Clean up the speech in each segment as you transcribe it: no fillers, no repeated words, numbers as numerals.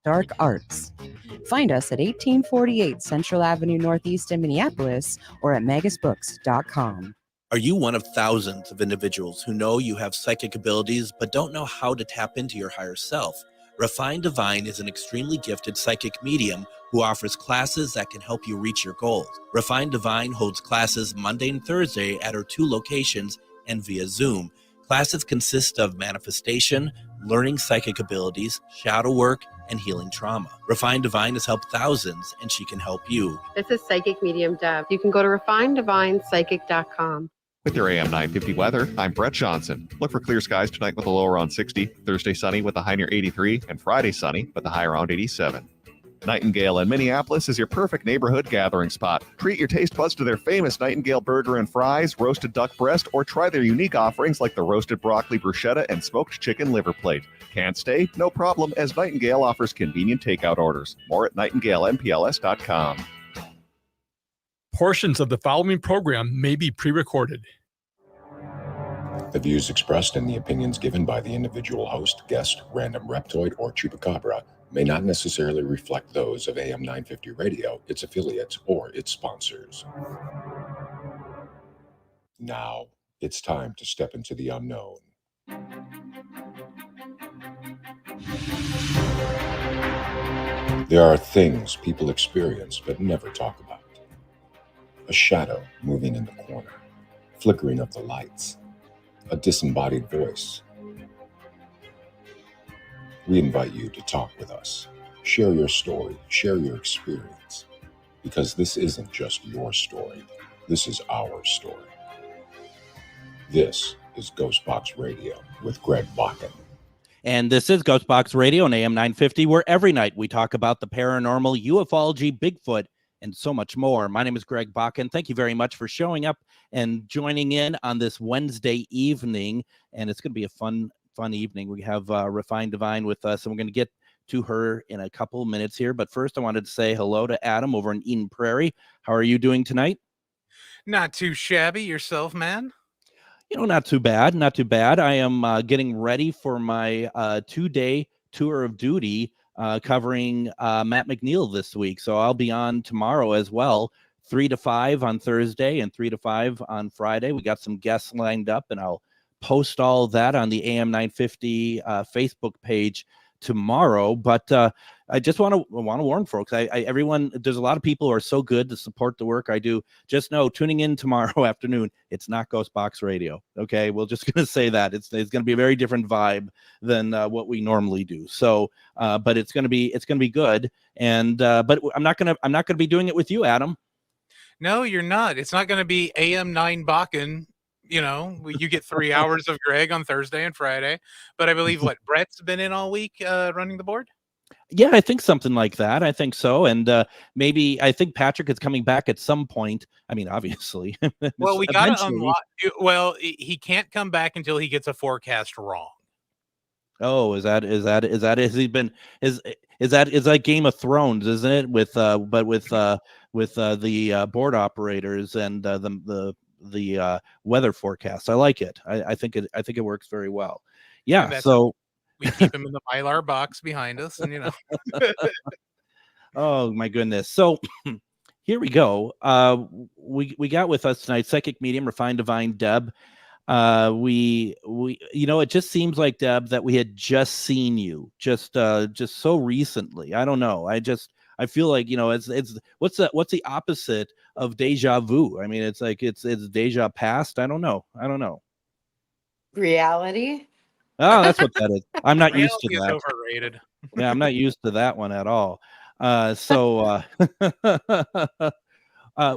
dark arts. Find us at 1848 Central Avenue Northeast in Minneapolis or at magusbooks.com. Are you one of thousands of individuals who know you have psychic abilities but don't know how to tap into your higher self? Refined Divine is an extremely gifted psychic medium who offers classes that can help you reach your goals. Refined Divine holds classes Monday and Thursday at her 2 locations and via Zoom. Classes consist of manifestation, learning psychic abilities, shadow work, and healing trauma. Refined Divine has helped thousands, and she can help you. This is Psychic Medium Deb. You can go to refineddivinepsychic.com. With your AM 950 weather, I'm Brett Johnson. Look for clear skies tonight with a low around 60, Thursday sunny with a high near 83, and Friday sunny with a high around 87. Nightingale in Minneapolis is your perfect neighborhood gathering spot. Treat your taste buds to their famous Nightingale burger and fries, roasted duck breast, or try their unique offerings like the roasted broccoli bruschetta and smoked chicken liver plate. Can't stay? No problem, as Nightingale offers convenient takeout orders. More at nightingalempls.com. Portions of the following program may be pre-recorded. The views expressed and the opinions given by the individual host, guest, random reptoid, or chupacabra may not necessarily reflect those of AM 950 Radio, its affiliates, or its sponsors. Now, it's time to step into the unknown. There are things people experience but never talk about. A shadow moving in the corner, flickering of the lights, a disembodied voice. We invite you to talk with us. Share your story, share your experience, because this isn't just your story. This is our story. This is GhostBox Radio with Greg Bakun. And this is GhostBox Radio on AM 950, where every night we talk about the paranormal, ufology, Bigfoot, and so much more. My name is Greg Bakun. Thank you very much for showing up and joining in on this Wednesday evening. And it's going to be a fun evening. We have Refined Divine with us, and we're going to get to her in a couple of minutes here. But first, I wanted to say hello to Adam over in Eden Prairie. How are you doing tonight? Not too shabby. Yourself, man? You know, not too bad. Not too bad. I am getting ready for my 2-day tour of duty covering Matt McNeil this week. So I'll be on tomorrow as well, 3 to 5 on Thursday and 3 to 5 on Friday. We got some guests lined up, and I'll post all that on the AM 950 Facebook page tomorrow. But I just want to warn folks. Everyone, there's a lot of people who are so good to support the work I do. Just know, tuning in tomorrow afternoon, it's not GhostBox Radio. Okay, we're just going to say that it's going to be a very different vibe than what we normally do. So, but it's going to be good. And but I'm not going to be doing it with you, Adam. No, you're not. It's not going to be AM 9 Bakun. You know, you get 3 hours of Greg on Thursday and Friday. But I believe Brett's been in all week running the board. Yeah, I think something like that. I think so. And maybe I think Patrick is coming back at some point. I mean, obviously. Well, we got to unlock. Well, he can't come back until he gets a forecast wrong. Oh, is that has he been is that Game of Thrones, isn't it? With the board operators and the weather forecast. I like it. I think it works very well. Yeah. So we keep him in the Mylar box behind us, and you know. Oh my goodness. So here we go. We got with us tonight Psychic Medium Refined Divine Deb. We it just seems like, Deb, that we had just seen you just so recently. I don't know. I feel like, it's what's the opposite of deja vu? I mean, it's like it's deja past. I don't know. Reality. Oh, that's what that is. I'm not used to that. Overrated. Yeah, I'm not used to that one at all. So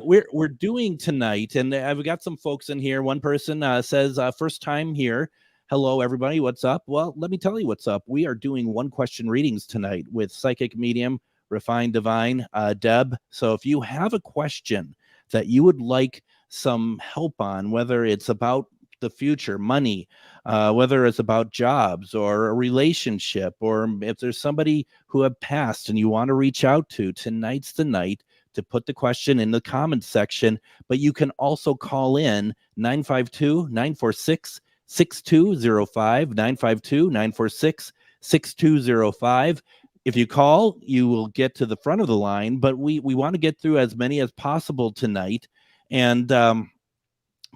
we're doing tonight, and I've got some folks in here. One person says, first time here. Hello, everybody. What's up? Well, let me tell you what's up. We are doing one question readings tonight with Psychic Medium Refined Divine Deb. So if you have a question that you would like some help on, whether it's about the future, money, whether it's about jobs or a relationship, or if there's somebody who have passed and you want to reach out to, tonight's the night to put the question in the comments section. But you can also call in 952-946-6205, 952-946-6205. If you call, you will get to the front of the line, but we want to get through as many as possible tonight. And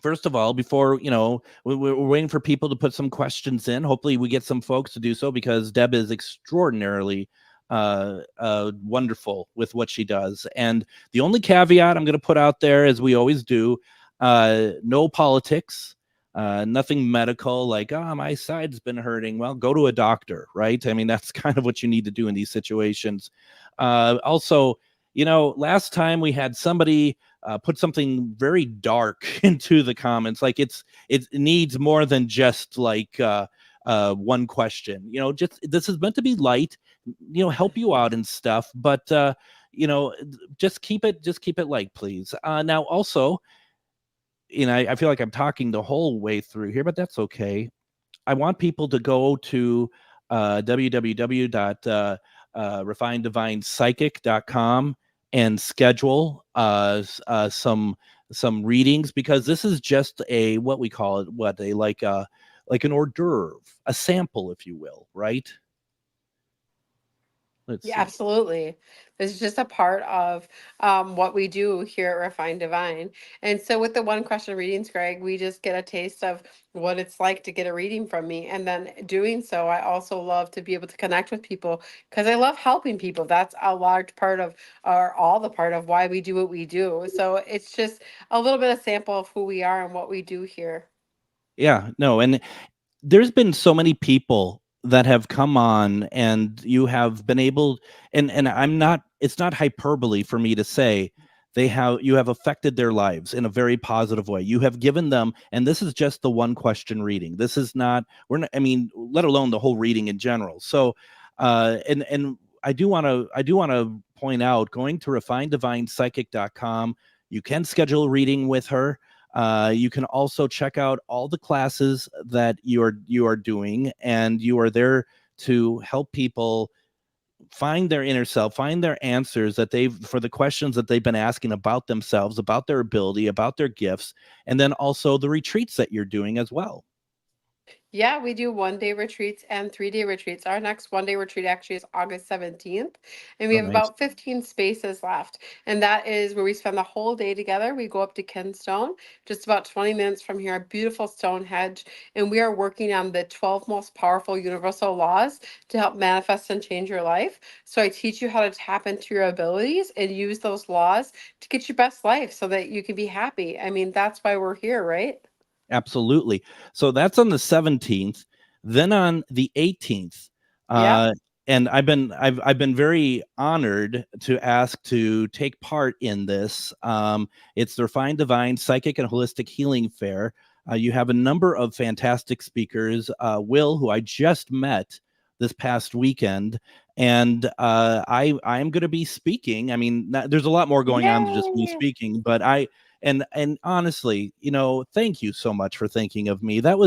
first of all, before, we're waiting for people to put some questions in. Hopefully we get some folks to do so, because Deb is extraordinarily wonderful with what she does. And the only caveat I'm going to put out there, as we always do, no politics. Nothing medical, like, my side's been hurting. Well, go to a doctor, right? I mean, that's kind of what you need to do in these situations. Also, last time we had somebody put something very dark into the comments. Like it needs more than just like one question. Just this is meant to be light, help you out and stuff. But just keep it light, please. Now, also, I feel like I'm talking the whole way through here, but that's okay. I want people to go to www.refinedivinepsychic.com and schedule some readings, because this is just what we call it, like an hors d'oeuvre, a sample, if you will, right? Yeah, absolutely. This is just a part of what we do here at Refined Divine. And so with the one question readings, Greg, we just get a taste of what it's like to get a reading from me. And then doing so, I also love to be able to connect with people, because I love helping people. That's a large part of, or all the part of, why we do what we do. So it's just a little bit of sample of who we are and what we do here. Yeah, no. And there's been so many people that have come on, and you have been able, and it's not hyperbole for me to say, you have affected their lives in a very positive way. You have given them, and this is just the one question reading. This is not, let alone the whole reading in general. So, and I do want to point out, going to refinedivinepsychic.com, you can schedule a reading with her. You can also check out all the classes that you are doing, and you are there to help people find their inner self, find their answers for the questions that they've been asking about themselves, about their ability, about their gifts, and then also the retreats that you're doing as well. Yeah, we do 1-day retreats and 3-day retreats. Our next 1-day retreat actually is August 17th, and we have nice. about 15 spaces left. And that is where we spend the whole day together. We go up to Kenstone, just about 20 minutes from here, beautiful Stonehenge, and we are working on the 12 most powerful universal laws to help manifest and change your life. So I teach you how to tap into your abilities and use those laws to get your best life so that you can be happy. I mean, that's why we're here, right? Absolutely. So that's on the 17th. Then on the 18th, and I've been very honored to ask to take part in this. It's the Refined Divine Psychic and Holistic Healing Fair. You have a number of fantastic speakers. Will, who I just met this past weekend, and I'm going to be speaking. I mean, there's a lot more going on than just me speaking, but and honestly, thank you so much for thinking of me. That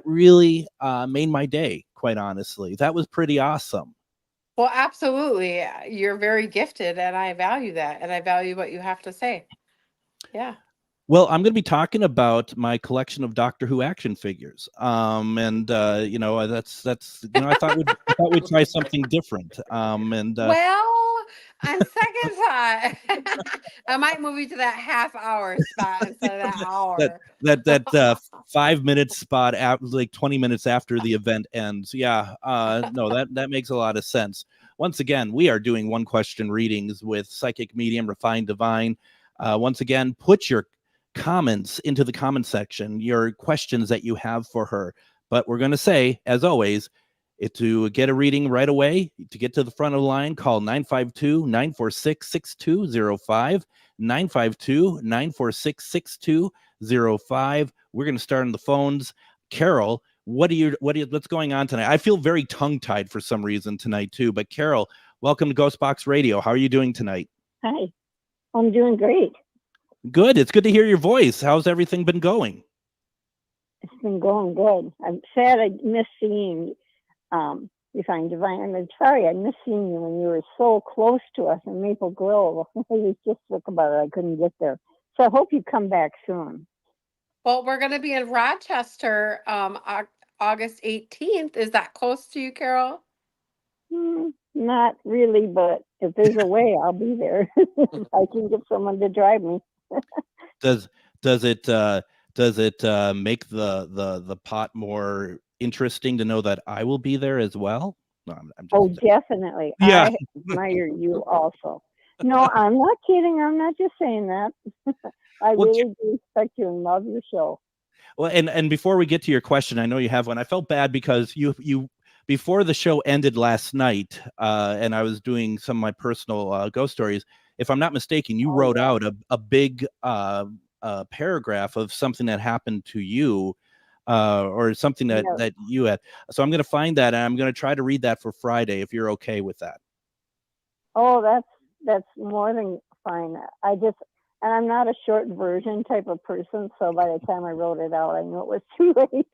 really made my day, quite honestly. That was pretty awesome. Well, absolutely. You're very gifted, and I value that, and I value what you have to say. Yeah. Well, I'm going to be talking about my collection of Doctor Who action figures. That's I thought we'd try something different. Well, on second thought, I might move you to that half-hour spot instead of that hour. that 5-minute spot like 20 minutes after the event ends. Yeah. No, that makes a lot of sense. Once again, we are doing one question readings with Psychic Medium Refined Divine. Once again, put your comments into the comment section, your questions that you have for her. But we're going to say, as always, to get a reading right away, to get to the front of the line, call 952-946-6205, 952-946-6205. We're going to start on the phones. Carol, what's going on tonight? I feel very tongue-tied for some reason tonight too, but Carol, welcome to GhostBox Radio. How are you doing tonight? Hi, I'm doing great. Good. It's good to hear your voice. How's everything been going? It's been going good. I'm sad I missed seeing Refined Divine. I'm sorry I missed seeing you when you were so close to us in Maple Grove. I was just sick about it. I couldn't get there. So I hope you come back soon. Well, we're going to be in Rochester August 18th. Is that close to you, Carol? Not really, but if there's a way, I'll be there. If I can get someone to drive me. Does it make the pot more interesting to know that I will be there as well? No, I'm just Oh, definitely. yeah. I admire you also. No, I'm not kidding. I'm not just saying that. I Well, really do respect you and love your show. Well, and before we get to your question, I know you have one. I felt bad because you before the show ended last night, and I was doing some of my personal ghost stories. If I'm not mistaken, you wrote out a big paragraph of something that happened to you, or something that you had. So I'm going to find that, and I'm going to try to read that for Friday, if you're okay with that. Oh, that's more than fine. And I'm not a short version type of person, so by the time I wrote it out, I knew it was too late.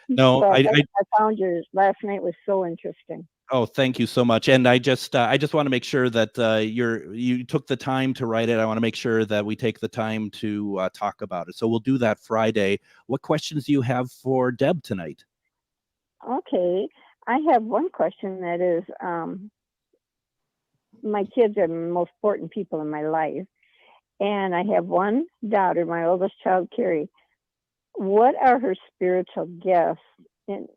No, but I found yours last night was so interesting. Oh, thank you so much. And I just want to make sure that you took the time to write it. I want to make sure that we take the time to talk about it. So we'll do that Friday. What questions do you have for Deb tonight? Okay, I have one question that is, my kids are the most important people in my life. And I have one daughter, my oldest child, Carrie. What are her spiritual gifts? And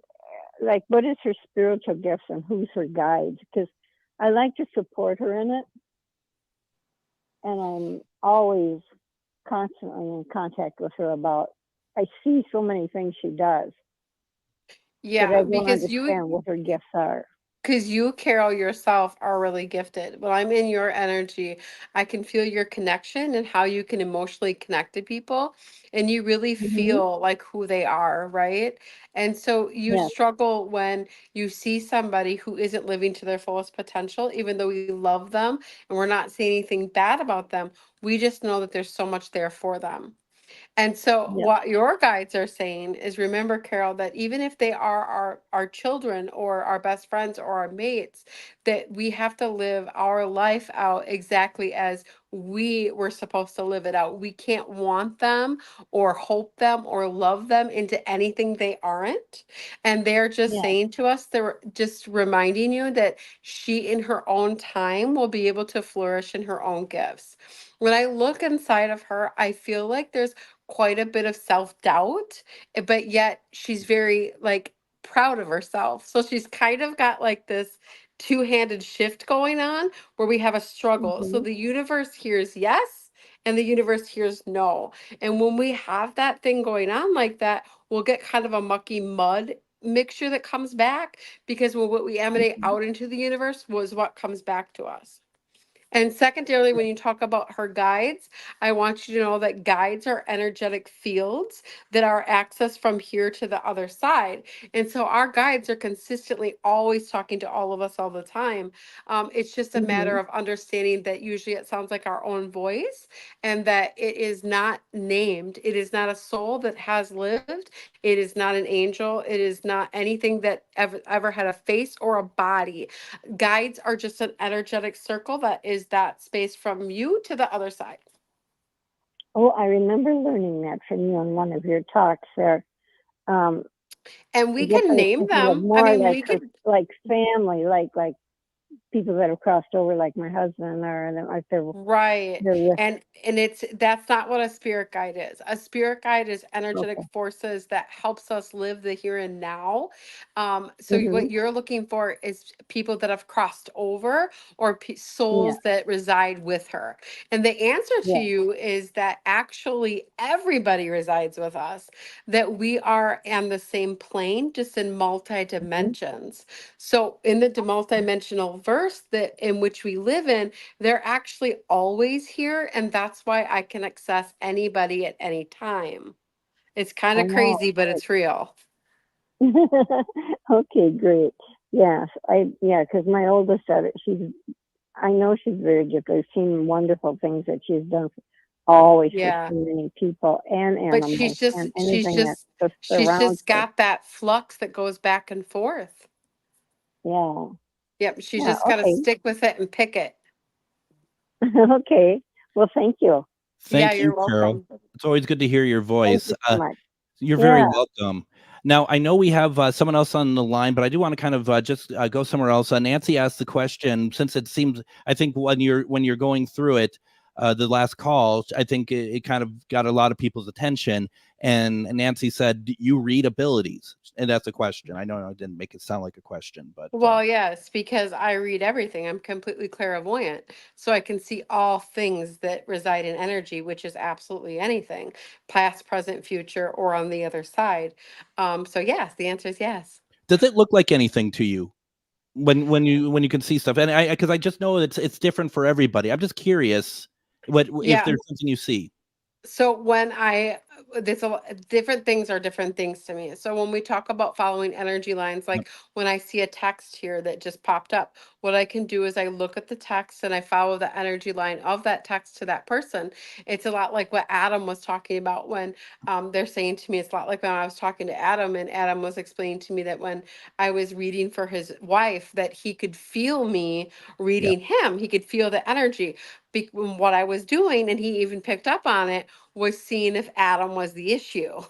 like, what is her spiritual gifts and who's her guides? Because I like to support her in it. And I'm always constantly in contact with her about, I see so many things she does. Yeah, but I don't because understand what her gifts are. Because you, Carol, yourself are really gifted. When I'm in your energy, I can feel your connection and how you can emotionally connect to people, and you really feel like who they are, right? And so you Yes. struggle when you see somebody who isn't living to their fullest potential, even though we love them and we're not saying anything bad about them. We just know that there's so much there for them. And so Yes. what your guides are saying is, remember, Carol, that even if they are our children or our best friends or our mates, that we have to live our life out exactly as we were supposed to live it out. We can't want them or hope them or love them into anything they aren't. And they're just Yes. saying to us, they're just reminding you that she in her own time will be able to flourish in her own gifts. When I look inside of her, I feel like there's quite a bit of self-doubt, but yet she's very like proud of herself. So she's kind of got like this two-handed shift going on where we have a struggle. So the universe hears yes and the universe hears no. And when we have that thing going on like that, we'll get kind of a mucky mud mixture that comes back, because what we emanate out into the universe was what comes back to us. And secondarily, when you talk about her guides, I want you to know that guides are energetic fields that are accessed from here to the other side. And so our guides are consistently always talking to all of us all the time. It's just a matter of understanding that usually it sounds like our own voice, and that it is not named. It is not a soul that has lived. It is not an angel. It is not anything that ever had a face or a body. Guides are just an energetic circle that is that space from you to the other side. Oh, I remember learning that from you on one of your talks there. And we I guess can I was name thinking of them. more I mean, like we her, could. like family, like people that have crossed over, like my husband, or like Right. they're with. And that's not what a spirit guide is. A spirit guide is energetic Okay. forces that helps us live the here and now. So what you're looking for is people that have crossed over, or souls that reside with her. And the answer to you is that actually everybody resides with us, that we are on the same plane, just in multi dimensions. So in the multidimensional verse that in which we live in, they're actually always here, and that's why I can access anybody at any time. It's kind I of know. crazy, but it's real. Okay, great. Yes, because my oldest daughter, I know she's very gifted. I've seen wonderful things that she's done, always for so many people and But animals and anything that she's surrounds just her. got that flux that goes back and forth. Yeah. Yep, she's Yeah. just got to Okay. stick with it and pick it. Okay. Well, thank you. Thank Yeah, you, you're Carol. welcome. It's always good to hear your Thank voice. you so much. You're very welcome. Now, I know we have someone else on the line, but I do want to kind of just go somewhere else. Nancy asked the question, since it seems, I think when you're going through it, the last call, I think it kind of got a lot of people's attention. And Nancy said, "Do you read abilities?" And that's a question. I know I didn't make it sound like a question, but Well, yes, because I read everything. I'm completely clairvoyant. So I can see all things that reside in energy, which is absolutely anything, past, present, future, or on the other side. So yes, the answer is yes. does it look like anything to you when you can see stuff? And because I just know it's different for everybody. I'm just curious what if Yeah. there's something you see. So when different things are different things to me. So when we talk about following energy lines, like when I see a text here that just popped up, what I can do is I look at the text and I follow the energy line of that text to that person. It's a lot like what Adam was talking about when they're saying to me, it's a lot like when I was talking to Adam and Adam was explaining to me that when I was reading for his wife, that he could feel me reading him. He could feel the energy. What I was doing, and he even picked up on it, was seeing if Adam was the issue.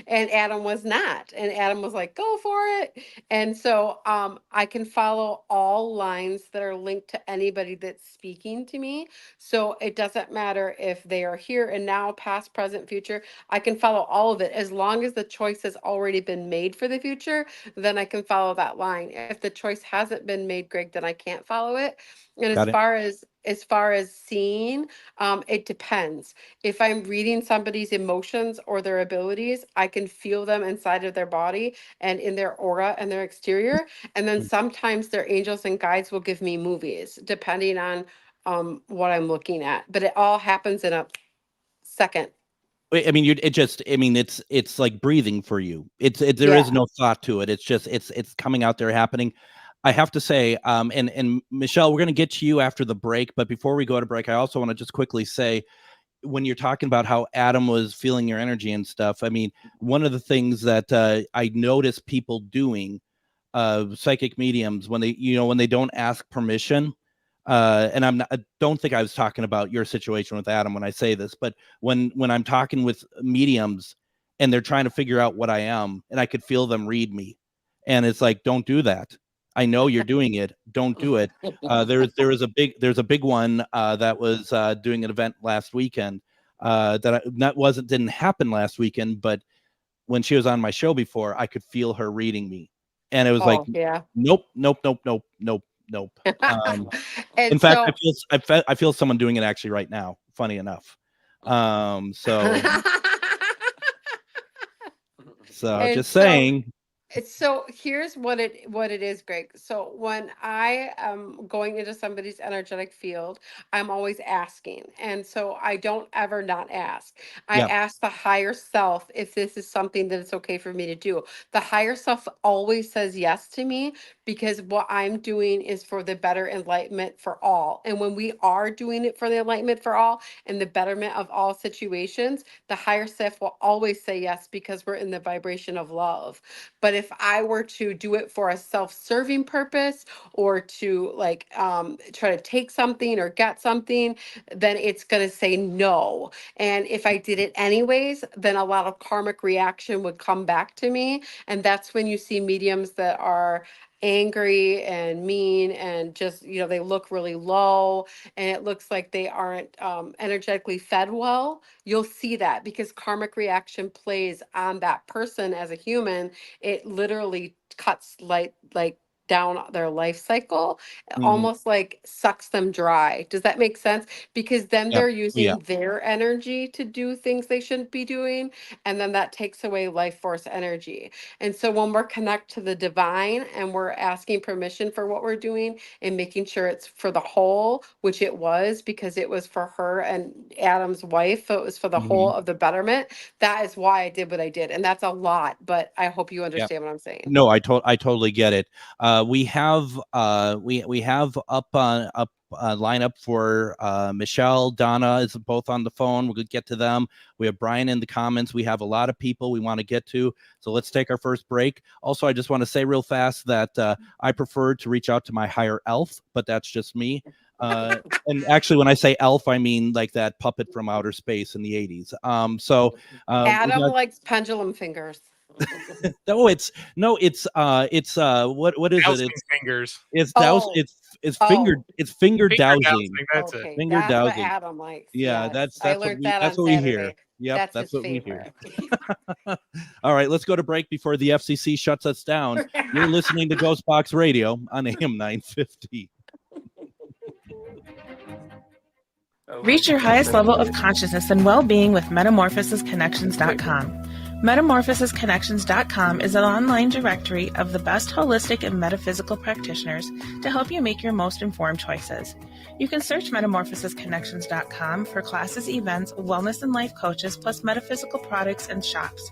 And Adam was not. And Adam was like, go for it. And so I can follow all lines that are linked to anybody that's speaking to me. So it doesn't matter if they are here and now, past, present, future. I can follow all of it. As long as the choice has already been made for the future, then I can follow that line. If the choice hasn't been made, Greg, then I can't follow it. And Got it. as far as seeing, it depends. If I'm reading somebody's emotions or their abilities, I can feel them inside of their body and in their aura and their exterior. And then sometimes their angels and guides will give me movies, depending on what I'm looking at. But it all happens in a second. I mean, it's like breathing for you. There is Yeah. no thought to it. It's just it's coming out there, happening. I have to say, and Michelle, we're going to get to you after the break, but before we go to break, I also want to just quickly say, when you're talking about how Adam was feeling your energy and stuff, I mean, one of the things that I notice people doing, psychic mediums, when they don't ask permission. And I don't think I was talking about your situation with Adam when I say this, but when I'm talking with mediums and they're trying to figure out what I am, and I could feel them read me, and it's like, don't do that. I know you're doing it. Don't do it. There's a big one that was doing an event last weekend didn't happen last weekend, but when she was on my show before, I could feel her reading me, and it was like, Yeah. nope, nope, nope, nope, nope, nope. And In fact, so I feel someone doing it actually right now. Funny enough. So And just so saying. So here's what it is, Greg. So when I am going into somebody's energetic field, I'm always asking. And so I don't ever not ask. I Yeah. ask the higher self if this is something that it's okay for me to do. The higher self always says yes to me because what I'm doing is for the better enlightenment for all. And when we are doing it for the enlightenment for all and the betterment of all situations, the higher self will always say yes because we're in the vibration of love. But if I were to do it for a self-serving purpose or to try to take something or get something, then it's going to say no. And if I did it anyways, then a lot of karmic reaction would come back to me. And that's when you see mediums that are angry and mean and just, they look really low and it looks like they aren't energetically fed well. You'll see that because karmic reaction plays on that person as a human. It literally cuts like down their life cycle, almost like sucks them dry. Does that make sense? Because then Yeah. they're Yeah. using their energy to do things they shouldn't be doing, and then that takes away life force energy. And so when we're connect to the divine and we're asking permission for what we're doing and making sure it's for the whole, which it was because it was for her and Adam's wife, so it was for the whole of the betterment. That is why I did what I did. And that's a lot, but I hope you understand what I'm saying. No, I totally get it. We have up line up for Michelle, Donna is both on the phone. We'll get to them. We have Brian in the comments. We have a lot of people we want to get to. So let's take our first break. Also, I just want to say real fast that I prefer to reach out to my higher elf, but that's just me. And actually, when I say elf, I mean like that puppet from outer space in the 80s. Adam likes pendulum fingers. No, it's what is Dousing it? fingers. It's Oh, it's oh, finger Finger dowsing. dousing. That's it. okay. Finger That's what dowsing. Adam likes. Yeah, Yes. I learned that that's on what we hear. Saturday. Yep, That's that's his what we hear. favorite. All right, let's go to break before the FCC shuts us down. You're listening to GhostBox Radio on AM 950. Reach your highest level of consciousness and well-being with metamorphosisconnections.com. Metamorphosisconnections.com is an online directory of the best holistic and metaphysical practitioners to help you make your most informed choices. You can search metamorphosisconnections.com for classes, events, wellness and life coaches, plus metaphysical products and shops.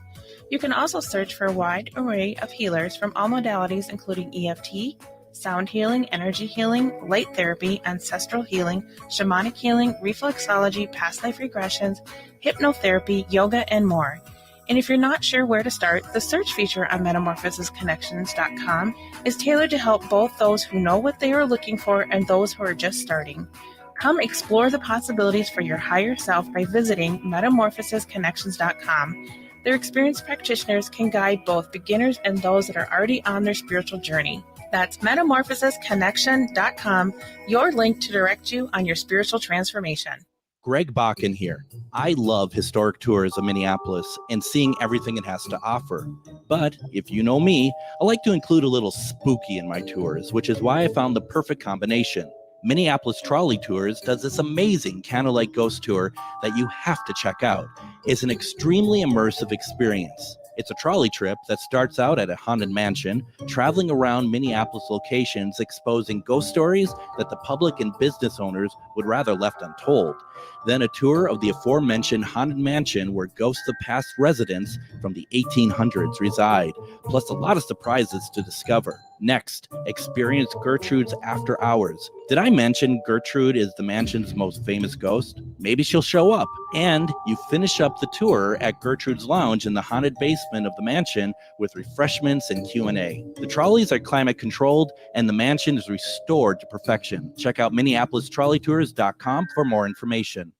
You can also search for a wide array of healers from all modalities, including EFT, sound healing, energy healing, light therapy, ancestral healing, shamanic healing, reflexology, past life regressions, hypnotherapy, yoga, and more. And if you're not sure where to start, the search feature on metamorphosisconnections.com is tailored to help both those who know what they are looking for and those who are just starting. Come explore the possibilities for your higher self by visiting metamorphosisconnections.com. Their experienced practitioners can guide both beginners and those that are already on their spiritual journey. That's metamorphosisconnection.com, your link to direct you on your spiritual transformation. Greg Bakun here. I love historic tours of Minneapolis and seeing everything it has to offer. But if you know me, I like to include a little spooky in my tours, which is why I found the perfect combination. Minneapolis Trolley Tours does this amazing candlelight ghost tour that you have to check out. It's an extremely immersive experience. It's a trolley trip that starts out at a haunted mansion, traveling around Minneapolis locations, exposing ghost stories that the public and business owners would rather left untold. Then a tour of the aforementioned haunted mansion where ghosts of past residents from the 1800s reside, plus a lot of surprises to discover. Next, experience Gertrude's After Hours. Did I mention Gertrude is the mansion's most famous ghost? Maybe she'll show up. And you finish up the tour at Gertrude's Lounge in the haunted basement of the mansion with refreshments and Q&A. The trolleys are climate controlled and the mansion is restored to perfection. Check out MinneapolisTrolleyTours.com for more information.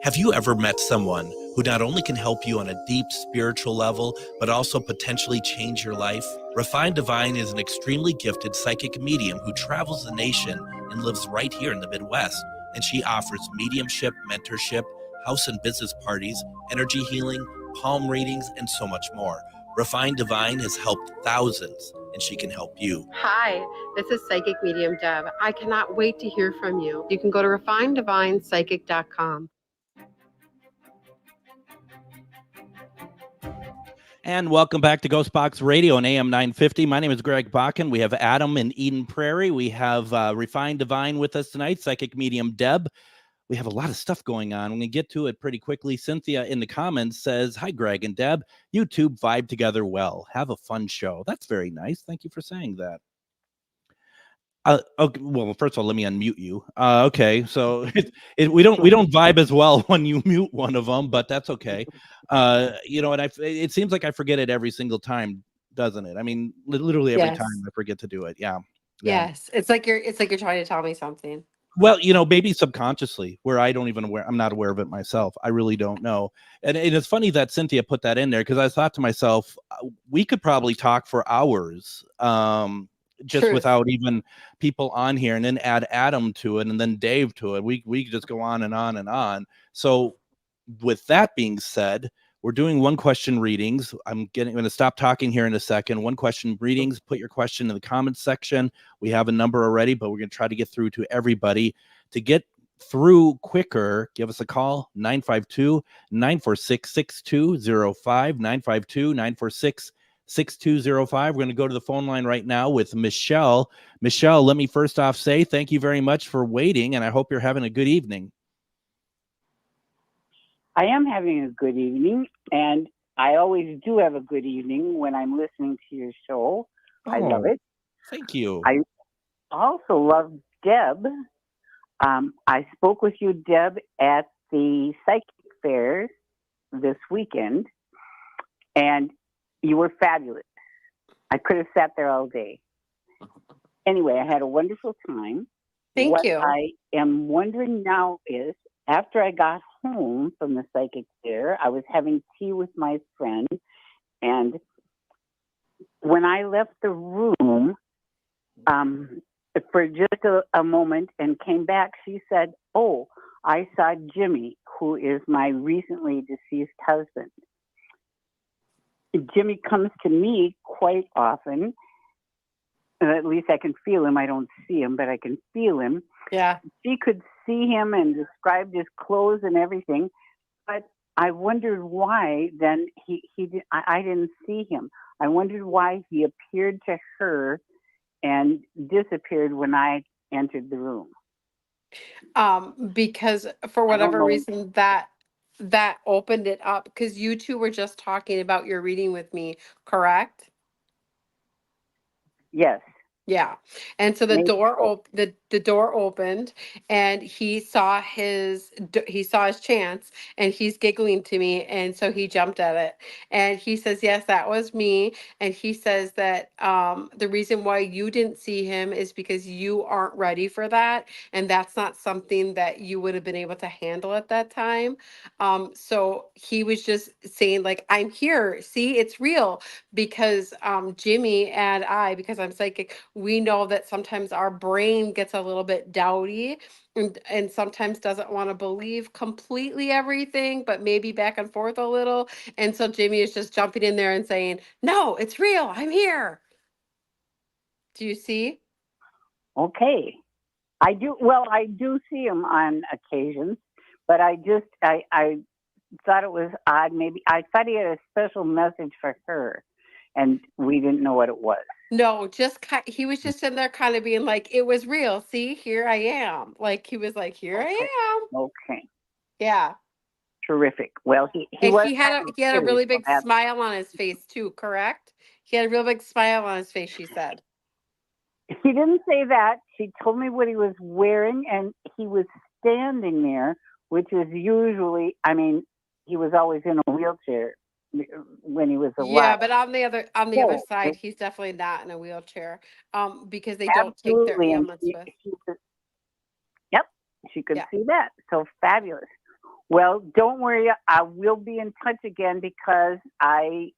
Have you ever met someone who not only can help you on a deep spiritual level, but also potentially change your life? Refined Divine is an extremely gifted psychic medium who travels the nation and lives right here in the Midwest. And she offers mediumship, mentorship, house and business parties, energy healing, palm readings, and so much more. Refined Divine has helped thousands, and she can help you. Hi, this is Psychic Medium Deb. I cannot wait to hear from you. You can go to refineddivinepsychic.com. And welcome back to GhostBox Radio on AM 950. My name is Greg Bakun. We have Adam in Eden Prairie. We have Refined Divine with us tonight, Psychic Medium Deb. We have a lot of stuff going on. I'm going to get to it pretty quickly. Cynthia in the comments says, hi, Greg and Deb. You two vibe together well. Have a fun show. That's very nice. Thank you for saying that. Okay, well, first of all, let me unmute you. Okay, so we don't vibe as well when you mute one of them, but that's okay. And it seems like I forget it every single time, doesn't it? I mean, literally every time I forget to do it. Yeah. Yes, it's like you're trying to tell me something. Well, maybe subconsciously, where I'm not aware of it myself. I really don't know. And it's funny that Cynthia put that in there because I thought to myself, we could probably talk for hours. Just Truth. Without even people on here, and then add Adam to it and then Dave to it. We could just go on and on and on. So with that being said, we're doing one question readings. I'm going to stop talking here in a second. One question readings. Put your question in the comments section. We have a number already, but we're going to try to get through to everybody. To get through quicker, give us a call, 952-946-6205, 952-946-6205. 6205. We're going to go to the phone line right now with Michelle. Michelle, let me first off say thank you very much for waiting, and I hope you're having a good evening. I am having a good evening, and I always do have a good evening when I'm listening to your show. I love it. Thank you. I also love Deb. I spoke with you, Deb, at the Psychic Fair this weekend, and you were fabulous. I could have sat there all day. Anyway, I had a wonderful time. Thank you. What I am wondering now is, after I got home from the psychic fair, I was having tea with my friend, and when I left the room for just a moment and came back, she said, "Oh, I saw Jimmy, who is my recently deceased husband." Jimmy comes to me quite often. At least I can feel him. I don't see him, but I can feel him. Yeah. She could see him and described his clothes and everything, but I wondered why then I didn't see him. I wondered why he appeared to her and disappeared when I entered the room. Because for whatever reason that opened it up, because you two were just talking about your reading with me, correct? Yes. Yeah. And so the Maybe so. the door opened, and he saw his chance, and he's giggling to me, and so he jumped at it. And he says, "Yes, that was me." And he says that the reason why you didn't see him is because you aren't ready for that, and that's not something that you would have been able to handle at that time. So he was just saying, like, "I'm here. See, it's real." Because Jimmy and I, because I'm psychic, we know that sometimes our brain gets a little bit doubty and sometimes doesn't want to believe completely everything, but maybe back and forth a little. And so Jimmy is just jumping in there and saying, "No, it's real. I'm here." Do you see? Okay. I do. Well, I do see him on occasions, but I thought it was odd. Maybe I thought he had a special message for her, and we didn't know what it was. No, he was just in there kind of being like, "It was real. See, here I am." Like he was like, "Here I am." Okay. Yeah. Terrific. Well, he And was he had a really big smile on his face too, correct? He had a real big smile on his face, she said. He didn't say that. She told me what he was wearing, and he was standing there, which is usually, I mean, he was always in a wheelchair when he was alive. Yeah, but on the other side, he's definitely not in a wheelchair. Because they don't take their Absolutely, and ailments with. Yep, she could see that. So fabulous. Well, don't worry. I will be in touch again because I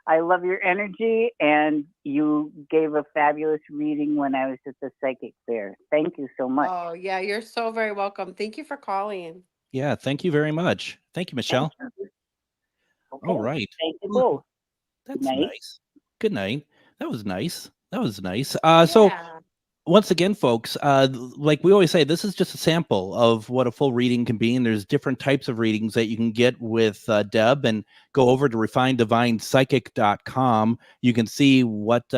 love your energy, and you gave a fabulous reading when I was at the psychic fair. Thank you so much. Oh, yeah, you're so very welcome. Thank you for calling. Yeah, thank you very much. Thank you, Michelle. Thank you. Okay. All right. Thank you both. That's Good night. nice. Good night. That was nice. That was nice. So once again, folks, like we always say, this is just a sample of what a full reading can be. And there's different types of readings that you can get with Deb, and go over to refineddivinepsychic.com. You can see what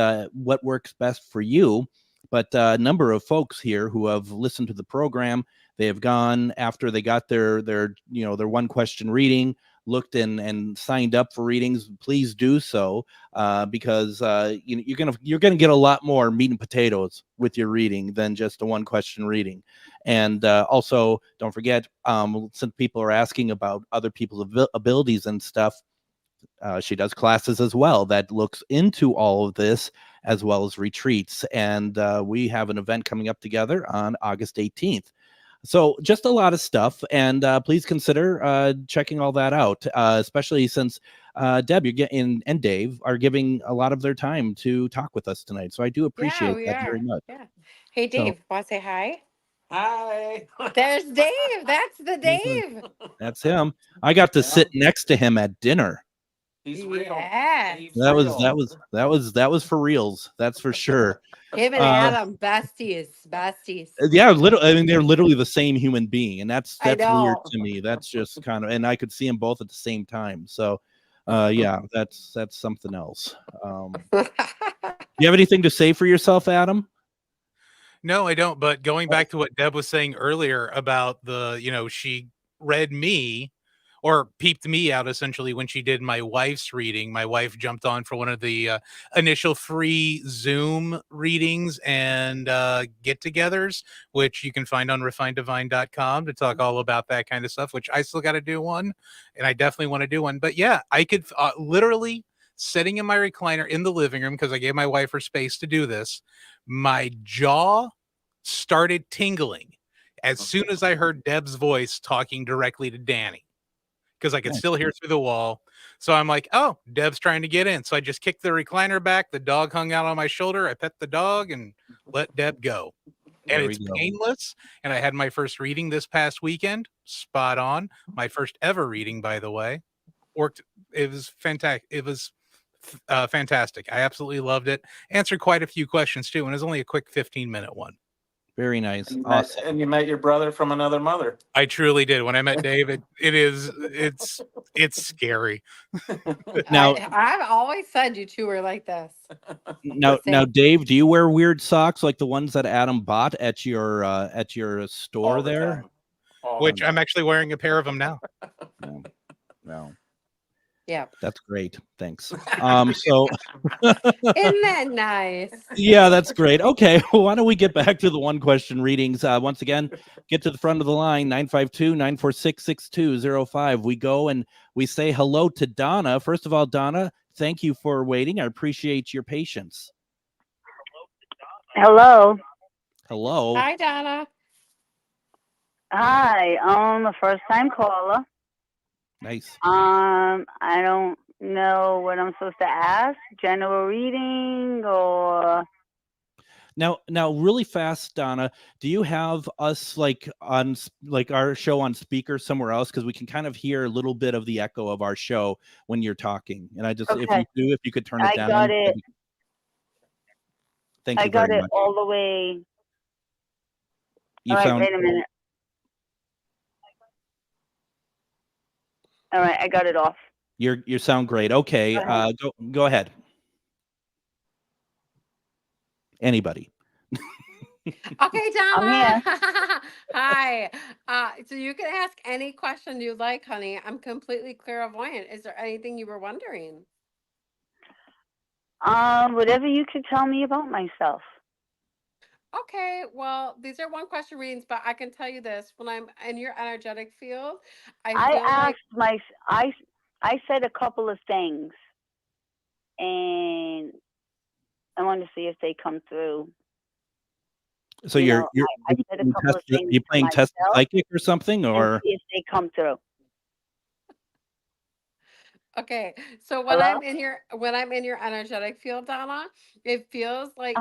works best for you. But a number of folks here who have listened to the program, they have gone after they got their one question reading, looked and signed up for readings. Please do so, because you're gonna get a lot more meat and potatoes with your reading than just a one question reading. And also, don't forget, since people are asking about other people's abilities and stuff, she does classes as well that looks into all of this, as well as retreats. And we have an event coming up together on August 18th. So just a lot of stuff, and please consider checking all that out, especially since Deb, and Dave are giving a lot of their time to talk with us tonight. So I do appreciate that very much. Yeah. Hey, Dave, want to say hi? Hi. There's Dave. That's the Dave. That's him. I got to sit next to him at dinner. He's real. Yes. That was for reals. That's for sure. Him and Adam, besties. Yeah, I mean, they're literally the same human being, and that's I weird know. to me. That's just kind of, and I could see them both at the same time. So, yeah, that's something else. You have anything to say for yourself, Adam? No, I don't. But going back to what Deb was saying earlier about she read me or peeped me out essentially when she did my wife's reading. My wife jumped on for one of the initial free Zoom readings and get-togethers, which you can find on refineddivine.com to talk all about that kind of stuff, which I still got to do one, and I definitely want to do one. But yeah, I could literally sitting in my recliner in the living room, because I gave my wife her space to do this, my jaw started tingling as soon as I heard Deb's voice talking directly to Danny. because I could still hear through the wall. So I'm like, oh, Deb's trying to get in. So I just kicked the recliner back. The dog hung out on my shoulder. I pet the dog and let Deb go. And There it's we go. painless. And I had my first reading this past weekend. Spot on. My first ever reading, by the way. Worked. It was fantastic. It was fantastic. I absolutely loved it. Answered quite a few questions too. And it was only a quick 15-minute one. Very nice. And Awesome. you met your brother from another mother. I truly did. When I met Dave, it's scary. Now, I've always said you two were like this. now, Dave, do you wear weird socks like the ones that Adam bought at your store there? Which I'm actually wearing a pair of them now. No. Yeah. That's great. Thanks. So Isn't that nice? yeah, that's great. Okay, well, why don't we get back to the one question readings? Once again, get to the front of the line, 952-946-6205. We go and we say hello to Donna. First of all, Donna, thank you for waiting. I appreciate your patience. Hello. Hello. Hi, Donna. Hi. I'm a first time caller. Nice. I don't know what I'm supposed to ask. General reading or Now, really fast, Donna, do you have us like on like our show on speaker somewhere else? Because we can kind of hear a little bit of the echo of our show when you're talking. And I just, Okay. if you could turn it down. I got it. Thank you I got very it much. all the way. You All right, sound wait a minute. All right, I got it off. you sound great. Okay, go ahead. Anybody? Okay, Donna. I'm here. Hi. So you can ask any question you like, honey. I'm completely clairvoyant. Is there anything you were wondering? Whatever you could tell me about myself. Okay, well, these are one question readings, but I can tell you this: when I'm in your energetic field, I feel like I said a couple of things, and I want to see if they come through. So I said a couple of things you playing to test myself psychic or something, or and see if they come through. okay. So when Hello? I'm in your energetic field, Donna, it feels like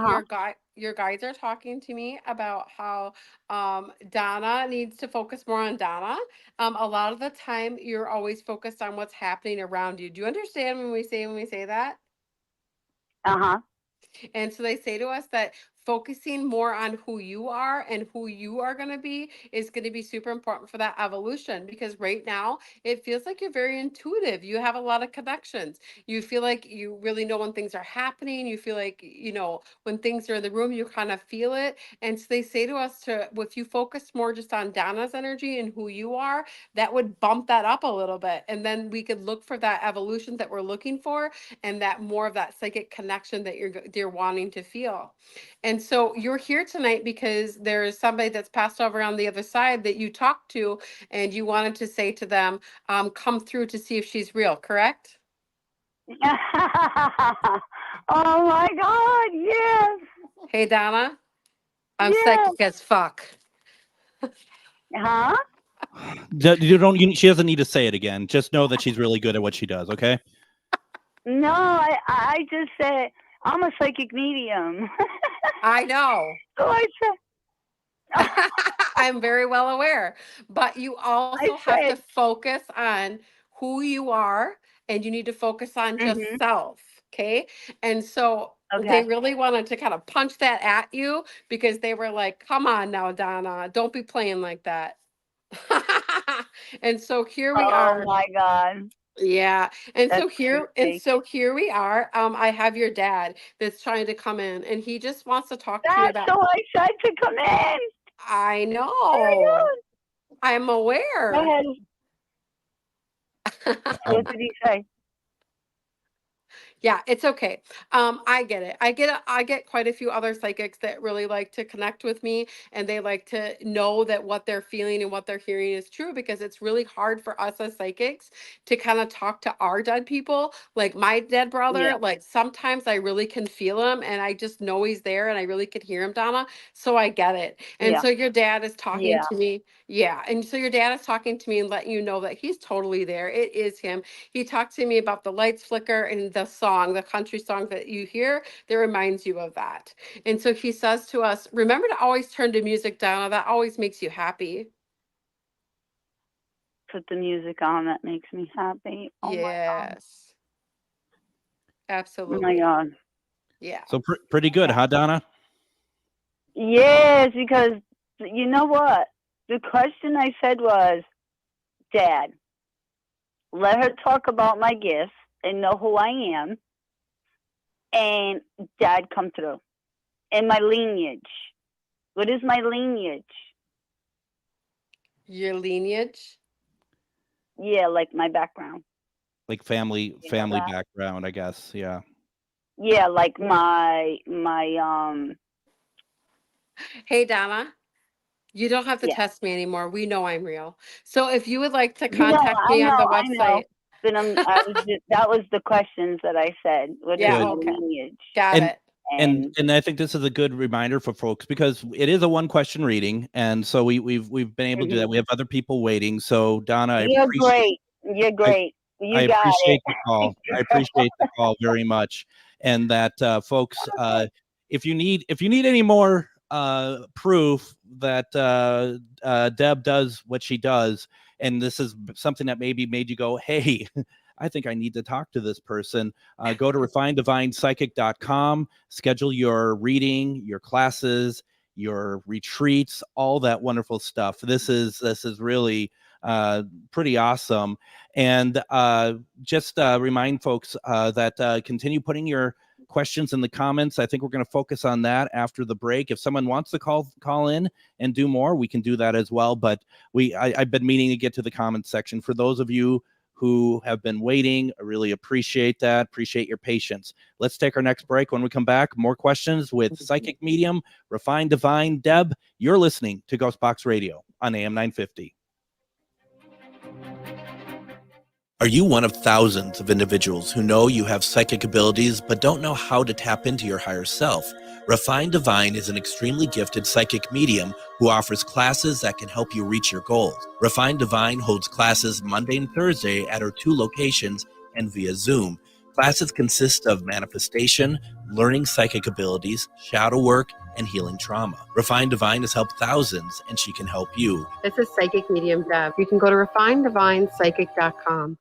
your guides are talking to me about how Donna needs to focus more on Donna. A lot of the time, you're always focused on what's happening around you. Do you understand when we say that? And so they say to us that focusing more on who you are and who you are going to be is going to be super important for that evolution, because right now it feels like you're very intuitive. You have a lot of connections. You feel like you really know when things are happening. You feel like, when things are in the room, you kind of feel it. And so they say to us if you focus more just on Donna's energy and who you are, that would bump that up a little bit. And then we could look for that evolution that we're looking for, and that more of that psychic connection that you're wanting to feel. And so you're here tonight because there's somebody that's passed over on the other side that you talked to, and you wanted to say to them, come through to see if she's real, correct? Oh my God, yes. Hey, Donna, I'm Yes. psychic as fuck. Huh? She doesn't need to say it again. Just know that she's really good at what she does. Okay. No, I just said I'm a psychic medium. I know. So I said, I'm very well aware, but you also have to focus on who you are, and you need to focus on just self. Okay. And so they really wanted to kind of punch that at you, because they were like, come on now, Donna, don't be playing like that. And so here we are. Oh my God. Yeah. And That's so here we are. I have your dad that's trying to come in, and he just wants to talk to you about. So I said to come in. I Oh know. I'm aware. Go ahead. What did he say? Yeah, it's okay. I get it. I get quite a few other psychics that really like to connect with me, and they like to know that what they're feeling and what they're hearing is true, because it's really hard for us as psychics to kind of talk to our dead people. Like my dead brother, Yeah. like sometimes I really can feel him and I just know he's there and I really could hear him, Donna. So I get it. And Yeah. so your dad is talking Yeah. to me. Yeah. And so your dad is talking to me and letting you know that he's totally there. It is him. He talked to me about the lights flicker and the song, the country song that you hear that reminds you of that. And so he says to us, remember to always turn to music, Donna. That always makes you happy. Put the music on that makes me happy. Oh Yes. my Absolutely. God. Yeah. So pretty good, huh, Donna? Yes, because you know what? The question I said was, Dad, let her talk about my gifts and know who I am. And Dad, come through. And my lineage. What is my lineage? Your lineage? Yeah, like my background. Like family that? background, I guess. Yeah. Yeah, like my Hey, Donna, you don't have to yeah. test me anymore. We know I'm real. So if you would like to You know, contact me on the I know. website. But that was the questions that I said. What is Yeah, my okay. lineage? Got it. And I think this is a good reminder for folks, because it is a one question reading, and so we've been able to do that. We have other people waiting. So Donna, You're great. You're great. I You got appreciate it. the call. I appreciate the call very much. And that folks, if you need any more proof that Deb does what she does, and this is something that maybe made you go, hey, I think I need to talk to this person, go to refinedivinepsychic.com, schedule your reading, your classes, your retreats, all that wonderful stuff. This is really pretty awesome. And just remind folks that continue putting your questions in the comments. I think we're going to focus on that after the break. If someone wants to call in and do more, we can do that as well. But I've been meaning to get to the comments section. For those of you who have been waiting, I really appreciate that. Appreciate your patience. Let's take our next break. When we come back, more questions with psychic medium, refined divine Deb. You're listening to GhostBox Radio on AM 950. Are you one of thousands of individuals who know you have psychic abilities but don't know how to tap into your higher self? Refined Divine is an extremely gifted psychic medium who offers classes that can help you reach your goals. Refined Divine holds classes Monday and Thursday at her 2 locations and via Zoom. Classes consist of manifestation, learning psychic abilities, shadow work, and healing trauma. Refined Divine has helped thousands, and she can help you. This is Psychic Medium Deb. You can go to refinedivinepsychic.com.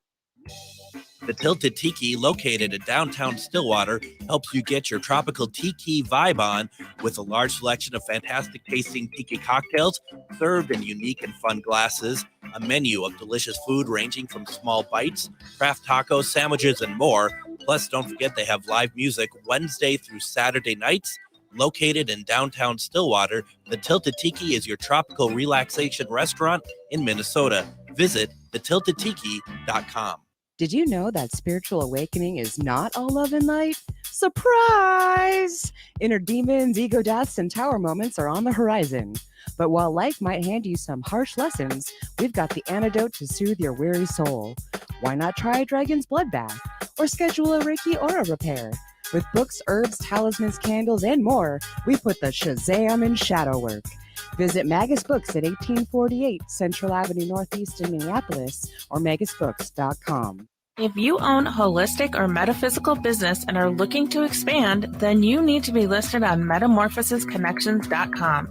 The Tilted Tiki, located in downtown Stillwater, helps you get your tropical tiki vibe on with a large selection of fantastic tasting tiki cocktails served in unique and fun glasses, a menu of delicious food ranging from small bites, craft tacos, sandwiches, and more. Plus, don't forget they have live music Wednesday through Saturday nights. Located in downtown Stillwater, the Tilted Tiki is your tropical relaxation restaurant in Minnesota. Visit thetiltedtiki.com. Did you know that spiritual awakening is not all love and light? Surprise! Inner demons, ego deaths, and tower moments are on the horizon. But while life might hand you some harsh lessons, we've got the antidote to soothe your weary soul. Why not try a dragon's blood bath or schedule a Reiki aura repair? With books, herbs, talismans, candles, and more, we put the Shazam in shadow work. Visit Magus Books at 1848 Central Avenue Northeast in Minneapolis or magusbooks.com. If you own a holistic or metaphysical business and are looking to expand, then you need to be listed on metamorphosisconnections.com.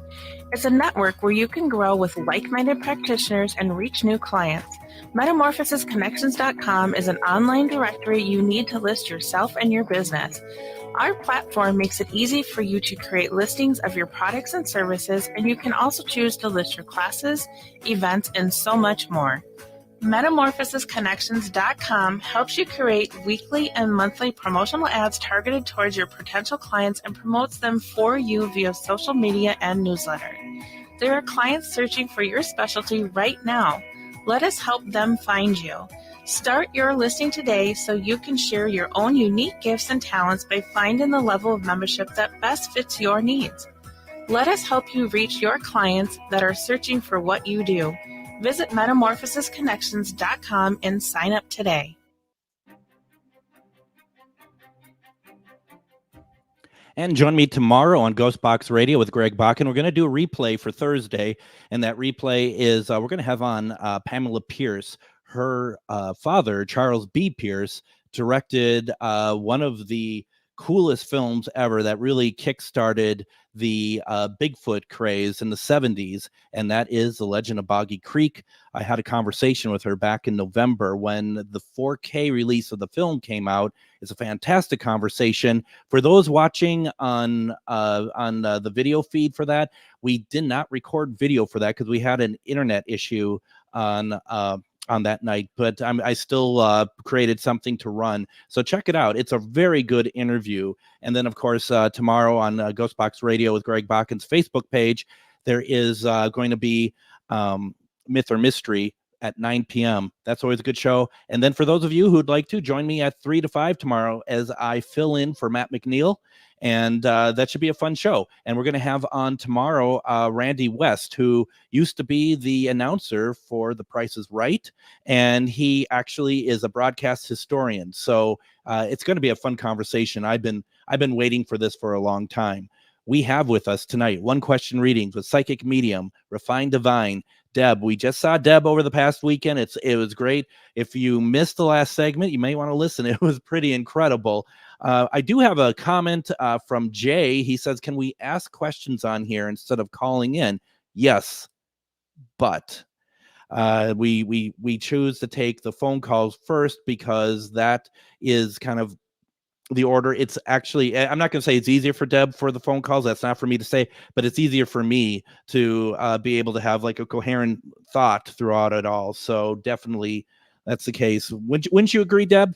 It's a network where you can grow with like-minded practitioners and reach new clients. Metamorphosisconnections.com is an online directory you need to list yourself and your business. Our platform makes it easy for you to create listings of your products and services, and you can also choose to list your classes, events, and so much more. Metamorphosisconnections.com helps you create weekly and monthly promotional ads targeted towards your potential clients and promotes them for you via social media and newsletter. There are clients searching for your specialty right now. Let us help them find you. Start your listing today so you can share your own unique gifts and talents by finding the level of membership that best fits your needs. Let us help you reach your clients that are searching for what you do. Visit metamorphosisconnections.com and sign up today. And join me tomorrow on GhostBox Radio with Greg Bakun. We're going to do a replay for Thursday, and that replay is we're going to have on Pamela Pierce. Her father, Charles B. Pierce, directed one of the coolest films ever that really kickstarted the Bigfoot craze in the 70s, and that is The Legend of Boggy Creek. I had a conversation with her back in November when the 4K release of the film came out. It's a fantastic conversation. For those watching on the video feed for that, we did not record video for that because we had an internet issue on that night, but I still created something to run. So check it out. It's a very good interview. And then, of course, tomorrow on GhostBox Radio with Greg Bakun's Facebook page, there is going to be Myth or Mystery at 9 p.m. That's always a good show. And then for those of you who'd like to, join me at 3 to 5 tomorrow as I fill in for Matt McNeil. And that should be a fun show. And we're going to have on tomorrow Randy West, who used to be the announcer for The Price is Right. And he actually is a broadcast historian. So it's going to be a fun conversation. I've been waiting for this for a long time. We have with us tonight One Question Readings with psychic medium, Refined Divine, Deb. We just saw Deb over the past weekend. It was great. If you missed the last segment, you may want to listen. It was pretty incredible. I do have a comment from Jay. He says, can we ask questions on here instead of calling in? Yes, but we choose to take the phone calls first because that is kind of the order. It's actually, I'm not going to say it's easier for Deb for the phone calls. That's not for me to say, but it's easier for me to be able to have like a coherent thought throughout it all. So definitely that's the case. Wouldn't you agree, Deb?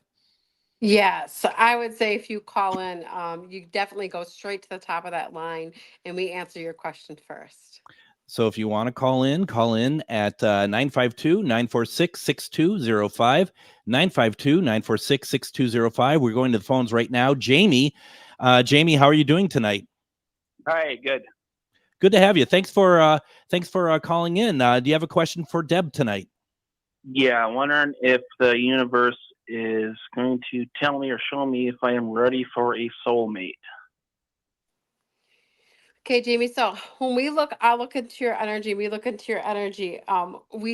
Yes, I would say if you call in, you definitely go straight to the top of that line and we answer your question first. So if you want to call in at 952-946-6205, 952-946-6205. We're going to the phones right now. Jamie, how are you doing tonight? Hi, good. Good to have you. Thanks for calling in. Do you have a question for Deb tonight? Yeah, I'm wondering if the universe is going to tell me or show me if I am ready for a soulmate. Okay, Jamie. So when I look into your energy, we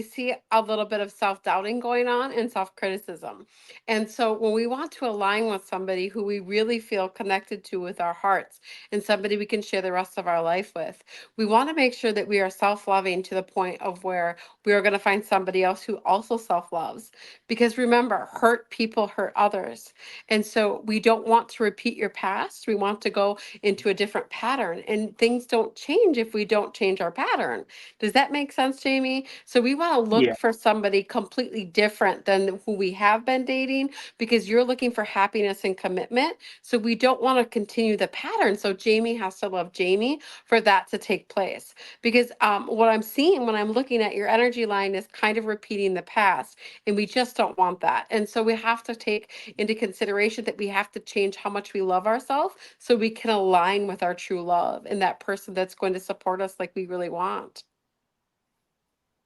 see a little bit of self-doubting going on and self-criticism. And so when we want to align with somebody who we really feel connected to with our hearts and somebody we can share the rest of our life with, we want to make sure that we are self-loving to the point of where we are going to find somebody else who also self-loves. Because remember, hurt people hurt others. And so we don't want to repeat your past. We want to go into a different pattern. And things don't change if we don't change our pattern. Does that make sense, Jamie? So we want to look for somebody completely different than who we have been dating because you're looking for happiness and commitment. So we don't want to continue the pattern. So Jamie has to love Jamie for that to take place. Because what I'm seeing when I'm looking at your energy line is kind of repeating the past. And we just don't want that. And so we have to take into consideration that we have to change how much we love ourselves so we can align with our true love and that person that's going to support us like we really want.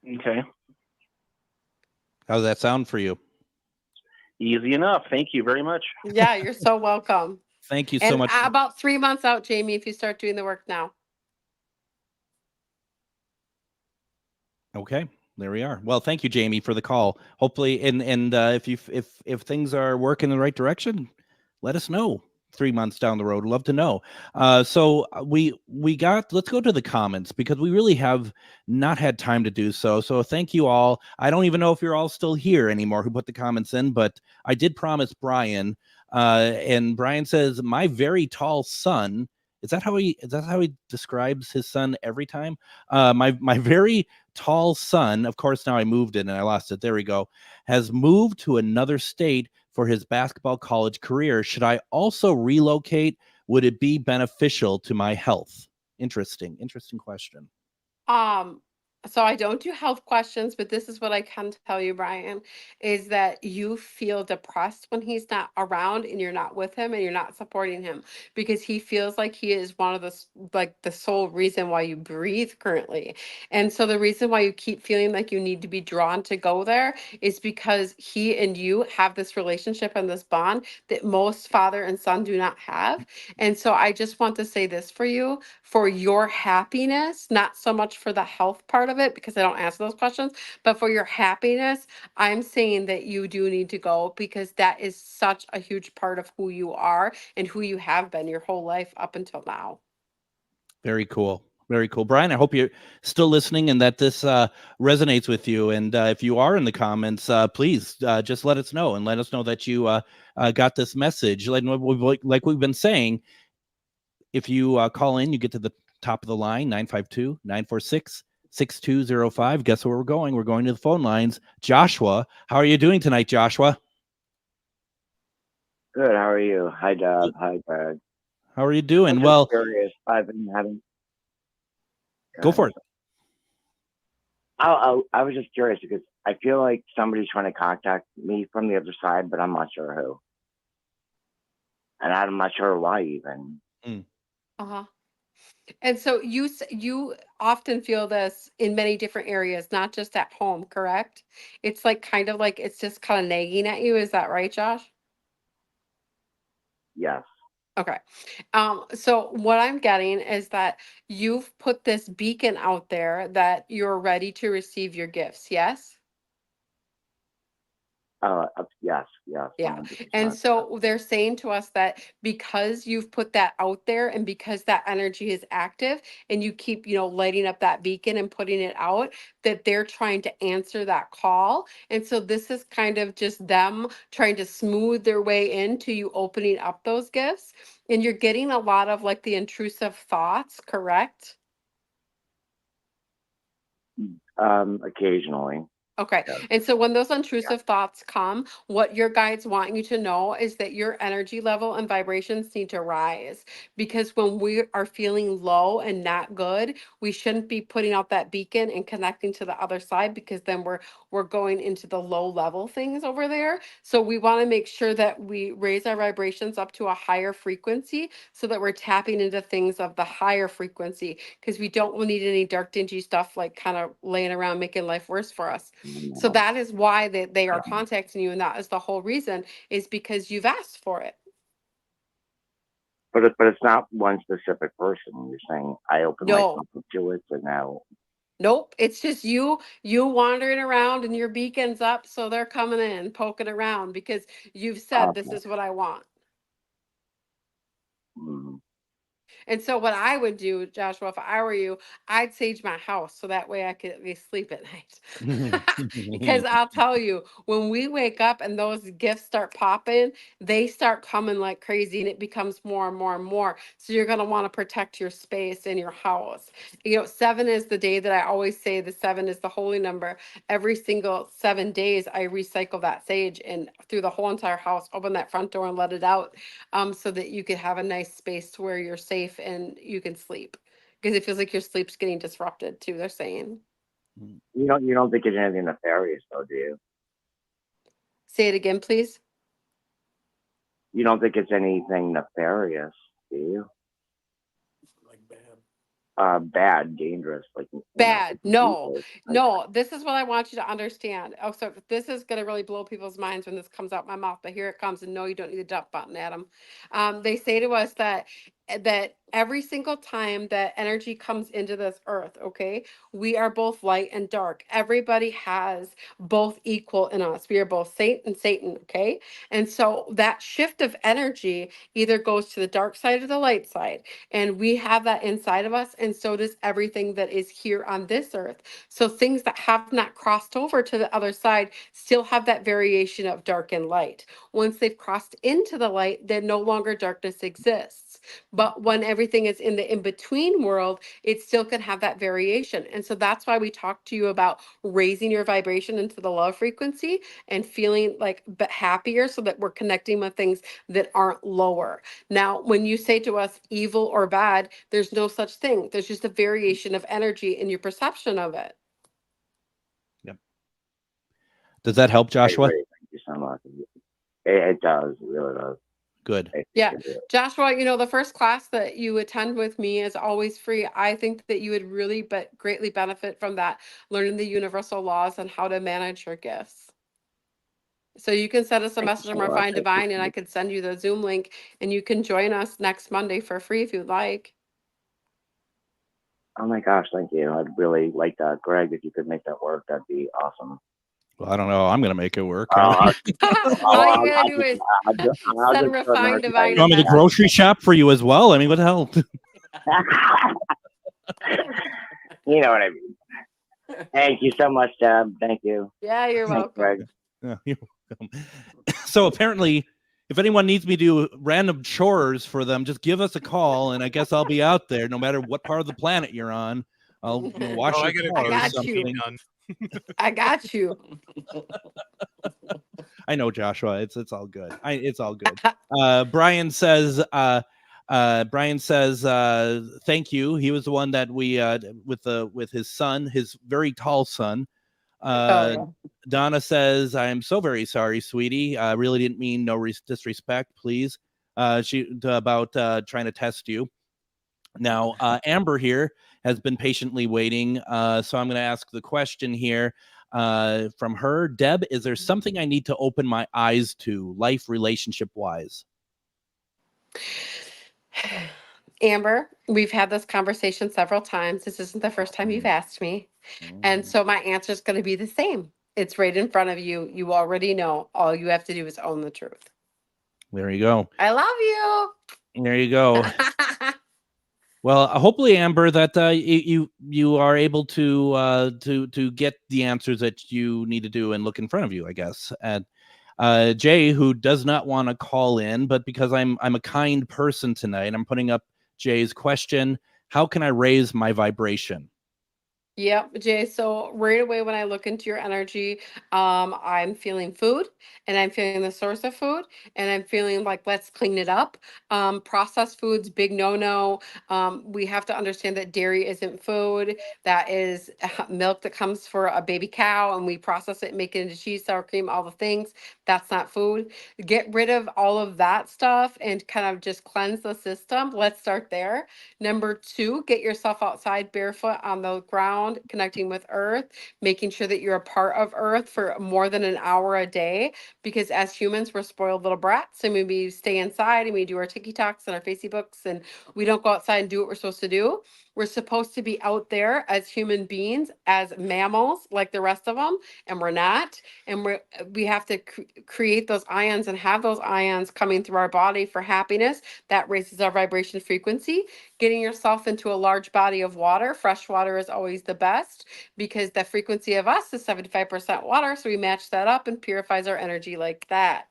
Okay. How does that sound for you? Easy enough. Thank you very much. Yeah, you're so welcome. Thank you so much. About 3 months out, Jamie, if you start doing the work now. Okay. There we are. Well, thank you, Jamie, for the call. Hopefully, and if things are working in the right direction, let us know 3 months down the road. Love to know. Let's go to the comments because we really have not had time to do so. So thank you all. I don't even know if you're all still here anymore who put the comments in, but I did promise Brian. And Brian says, my very tall son. Is that how he describes his son every time? My very tall son, of course, now I moved it and I lost it. There we go. Has moved to another state for his basketball college career. Should I also relocate? Would it be beneficial to my health? Interesting question. So I don't do health questions, but this is what I can tell you, Brian, is that you feel depressed when he's not around and you're not with him and you're not supporting him because he feels like he is one of the like the sole reason why you breathe currently. And so the reason why you keep feeling like you need to be drawn to go there is because he and you have this relationship and this bond that most father and son do not have. And so I just want to say this for your happiness, not so much for the health part of it, because I don't answer those questions, but for your happiness, I'm saying that you do need to go because that is such a huge part of who you are and who you have been your whole life up until now. Very cool. Very cool. Brian, I hope you're still listening and that this resonates with you. And if you are in the comments, please just let us know and let us know that you got this message. Like we've been saying, if you call in, you get to the top of the line, 952-946-6205. Guess where we're going? We're going to the phone lines. Joshua, how are you doing tonight, Joshua? Good. How are you? Hi, Deb. Hi, Greg. How are you doing? I'm Well, curious. I've been having. Go for it. I was just curious because I feel like somebody's trying to contact me from the other side, but I'm not sure who, and I'm not sure why even. Uh-huh. And so you often feel this in many different areas, not just at home, correct? It's like kind of like it's just kind of nagging at you. Is that right, Josh? Yes. Okay. So what I'm getting is that you've put this beacon out there that you're ready to receive your gifts. Yes? Yes. Yeah. 100%. And so they're saying to us that because you've put that out there and because that energy is active and you keep, lighting up that beacon and putting it out, that they're trying to answer that call. And so this is kind of just them trying to smooth their way into you opening up those gifts. And you're getting a lot of like the intrusive thoughts, correct? Occasionally. Okay. Yeah. And so when those intrusive thoughts come, what your guides want you to know is that your energy level and vibrations need to rise. Because when we are feeling low and not good, we shouldn't be putting out that beacon and connecting to the other side because then we're going into the low level things over there. So we want to make sure that we raise our vibrations up to a higher frequency so that we're tapping into things of the higher frequency because we don't need any dark, dingy stuff like kind of laying around making life worse for us. So that is why they are contacting you, and that is the whole reason, is because you've asked for it. But it's not one specific person. You're saying I opened myself up to it, so now. Nope, it's just you wandering around and your beacon's up, so they're coming in, poking around because you've said this is what I want. And so what I would do, Joshua, if I were you, I'd sage my house so that way I could at least sleep at night. Because I'll tell you, when we wake up and those gifts start popping, they start coming like crazy and it becomes more and more and more. So you're going to want to protect your space in your house. 7 is the day that I always say the 7 is the holy number. Every single 7 days, I recycle that sage and through the whole entire house, open that front door and let it out so that you could have a nice space to where you're safe and you can sleep. Because it feels like your sleep's getting disrupted too, they're saying. You don't think it's anything nefarious though, do you? Say it again, please. You don't think it's anything nefarious, do you? Like bad, dangerous, like bad. No, this is what I want you to understand. Oh, so this is going to really blow people's minds when this comes out my mouth, but here it comes. And no, you don't need the dump button, Adam. They say to us that every single time that energy comes into this earth, okay, we are both light and dark. Everybody has both equal in us. We are both saint and Satan, okay? And so that shift of energy either goes to the dark side or the light side. And we have that inside of us, and so does everything that is here on this earth. So things that have not crossed over to the other side still have that variation of dark and light. Once they've crossed into the light, then no longer darkness exists. But when everything is in the in-between world, it still can have that variation. And so that's why we talk to you about raising your vibration into the love frequency and feeling like happier so that we're connecting with things that aren't lower. Now, when you say to us evil or bad, there's no such thing. There's just a variation of energy in your perception of it. Does that help, Joshua? Great. Thank you so much. It does. It really does. Good. Yeah. Joshua, the first class that you attend with me is always free. I think that you would really greatly benefit from that, learning the universal laws and how to manage your gifts. So you can send us a message on Refine Divine, and I could send you the Zoom link, and you can join us next Monday for free if you'd like. Oh my gosh, thank you. I'd really like that. Greg, if you could make that work, that'd be awesome. Well, I don't know. I'm going to make it work. All you gotta do is send Refine Divine. You want me to grocery shop for you as well? I mean, what the hell? You know what I mean. Thank you so much, Deb. Thank you. Yeah, you're welcome. Greg. Yeah, you're welcome. So apparently, if anyone needs me to do random chores for them, just give us a call, and I guess I'll be out there no matter what part of the planet you're on. I'll wash your car or something. I got you. I know, Joshua. It's all good. It's all good. Brian says thank you. He was the one that we with his son, his very tall son. Donna says, I am so very sorry, sweetie. I really didn't mean no disrespect, please. About trying to test you. Now, Amber here has been patiently waiting. So I'm going to ask the question here from her. Deb, is there something I need to open my eyes to, life, relationship wise? Amber, we've had this conversation several times. This isn't the first time you've asked me. And so my answer is going to be the same. It's right in front of you. You already know. All you have to do is own the truth. There you go. I love you. There you go. Well, hopefully, Amber, that you are able to get the answers that you need to do and look in front of you, I guess. And Jay, who does not want to call in, but because I'm a kind person tonight, I'm putting up Jay's question: how can I raise my vibration? Yep, Jay. So right away when I look into your energy, I'm feeling food, and I'm feeling the source of food, and I'm feeling like let's clean it up. Processed foods, big no-no. We have to understand that dairy isn't food. That is milk that comes for a baby cow, and we process it, make it into cheese, sour cream, all the things. That's not food. Get rid of all of that stuff and kind of just cleanse the system. Let's start there. Number 2, get yourself outside barefoot on the ground, connecting with earth, making sure that you're a part of earth for more than an hour a day, because as humans, we're spoiled little brats, and we stay inside and we do our TikToks and our Facebooks, and we don't go outside and do what we're supposed to do. We're supposed to be out there as human beings, as mammals, like the rest of them, and we're not. And we have to create those ions and have those ions coming through our body for happiness. That raises our vibration frequency. Getting yourself into a large body of water. Fresh water is always the best because the frequency of us is 75% water. So we match that up and purifies our energy like that.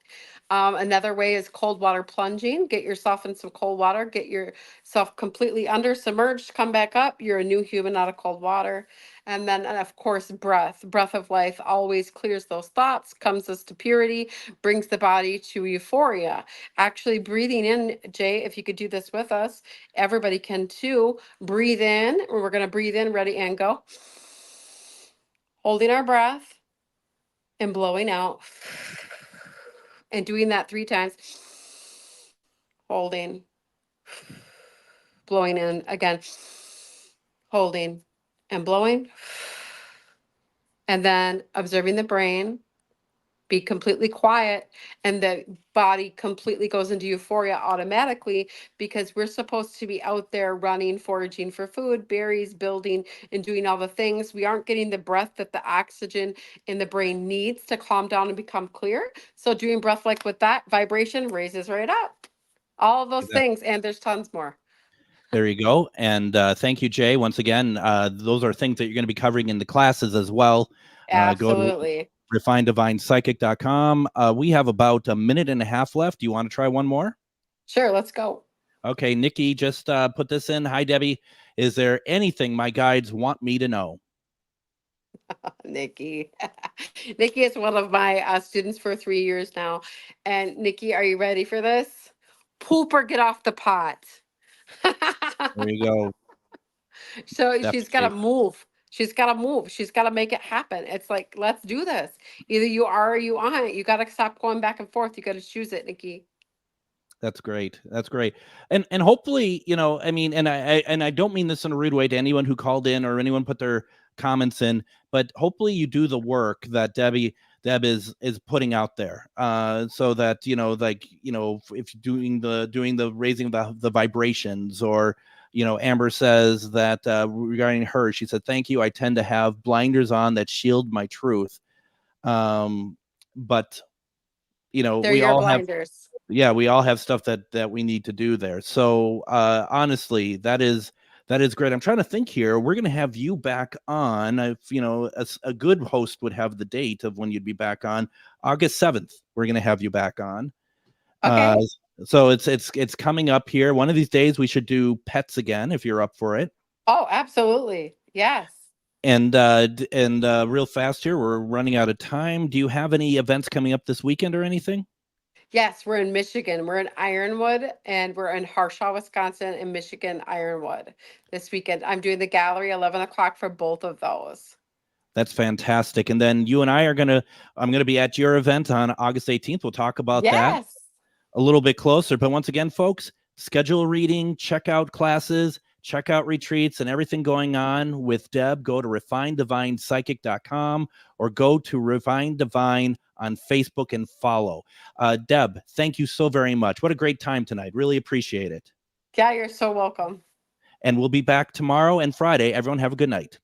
Another way is cold water plunging. Get yourself in some cold water. Get yourself completely under, submerged, come back up. You're a new human out of cold water. And then, of course, breath of life always clears those thoughts, comes us to purity, brings the body to euphoria. Actually breathing in, Jay, if you could do this with us, everybody can too. Breathe in. We're going to breathe in, ready, and go. Holding our breath and blowing out. And doing that 3 times. Holding. Blowing in again. Holding and blowing. And then observing the brain. Be completely quiet, and the body completely goes into euphoria automatically, because we're supposed to be out there running, foraging for food, berries, building, and doing all the things. We aren't getting the breath that the oxygen in the brain needs to calm down and become clear. So doing breath like with that vibration raises right up. All of those things, and there's tons more. There you go. And thank you, Jay. Once again, those are things that you're going to be covering in the classes as well. Absolutely. Go to refinedivinepsychic.com. We have about a minute and a half left. Do you want to try one more? Sure, let's go. Okay, Nikki just put this in. Hi, Debbie. Is there anything my guides want me to know? Nikki. Nikki is one of my students for 3 years now. And Nikki, are you ready for this? Poop or get off the pot. There you go. So she's got to move. She's got to move. She's got to make it happen. It's like, let's do this. Either you are or you aren't. You got to stop going back and forth. You got to choose it, Nikki. That's great. That's great. And hopefully, you know, I mean, and I don't mean this in a rude way to anyone who called in or anyone put their comments in, but hopefully you do the work that Deb is putting out there, so that, you know, like, you know, if you're doing the raising the vibrations, or, you know, Amber says that regarding her, she said, "Thank you. I tend to have blinders on that shield my truth." But you know, They're we your all have. blinders. Yeah, we all have stuff that we need to do there. So honestly, that is great. I'm trying to think here. We're going to have you back on. If, you know, a good host would have the date of when you'd be back on. August 7th, we're going to have you back on. Okay. So it's coming up here. One of these days we should do pets again, if you're up for it. Oh, absolutely. Yes. And real fast here, we're running out of time. Do you have any events coming up this weekend or anything? Yes, we're in Michigan. We're in Ironwood, and we're in Harshaw, Wisconsin, and Michigan, Ironwood this weekend. I'm doing the gallery 11 o'clock for both of those. That's fantastic. And then you and I'm going to be at your event on August 18th. We'll talk about that a little bit closer. But once again, folks, schedule a reading, check out classes, check out retreats, and everything going on with Deb. Go to refinedivinepsychic.com or go to Refine Divine on Facebook and follow. Deb, thank you so very much. What a great time tonight. Really appreciate it. Yeah, you're so welcome. And we'll be back tomorrow and Friday. Everyone have a good night.